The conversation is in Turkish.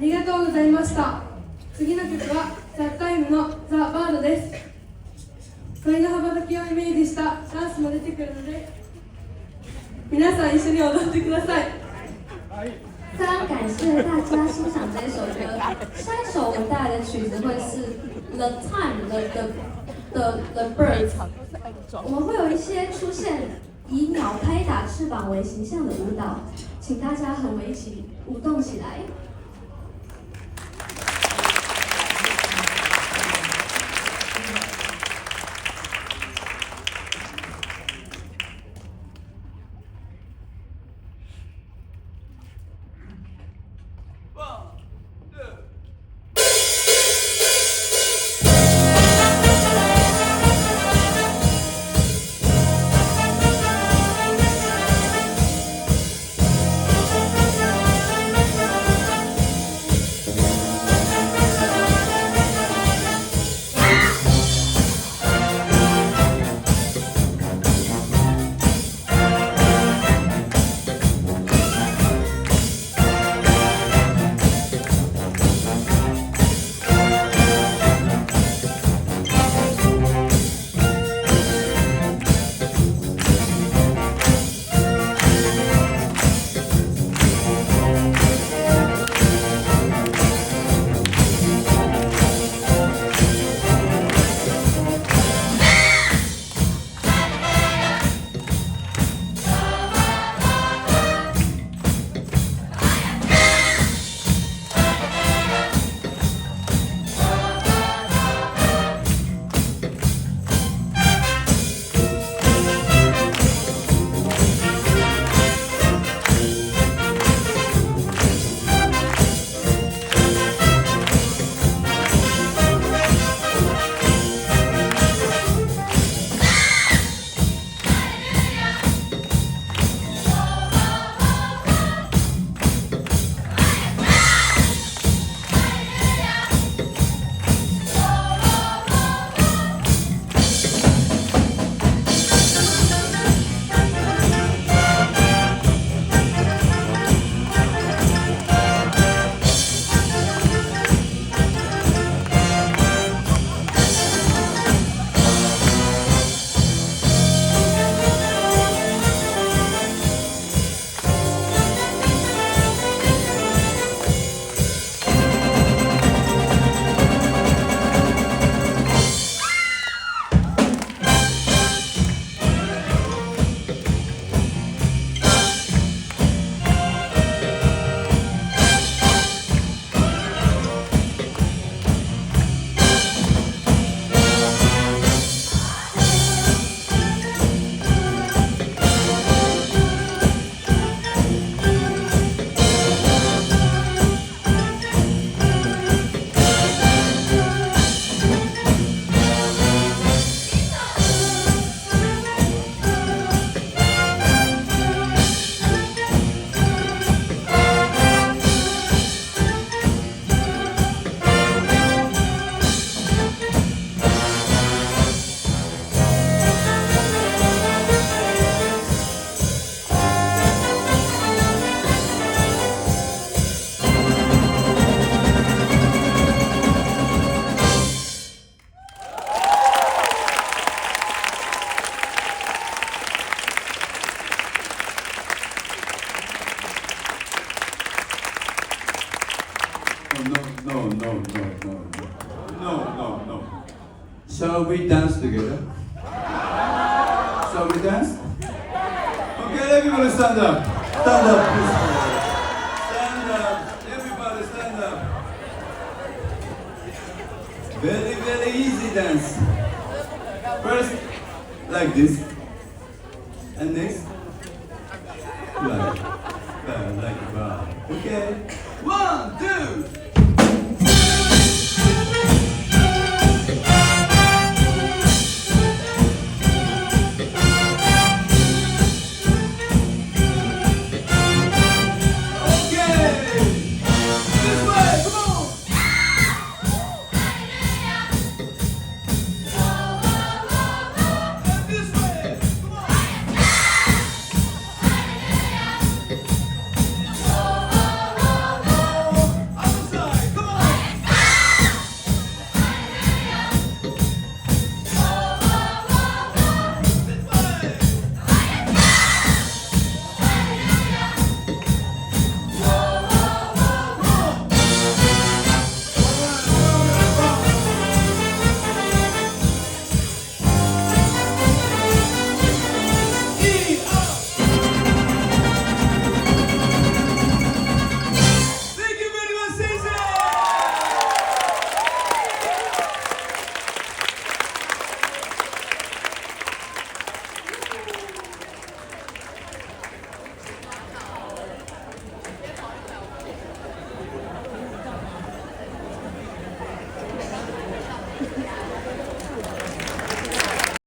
ありがとうございました。次の曲はザ・タイムのザ・バードです。鳥の羽ばたきをイメージしたダンスも出てくるので、皆さん一緒に踊ってください。非常感谢大家欣赏这首歌。下一首我带来的曲子会是 The Time The Birds。我们会有一些出现以鸟拍打翅膀为形象的舞蹈，请大家和我们一起舞动起来。No. Shall we dance together? Shall we dance? Okay, everybody stand up. Stand up, please. Stand up. Everybody stand up. Very easy dance. First, like this. And next, like that. Okay. 1, 2.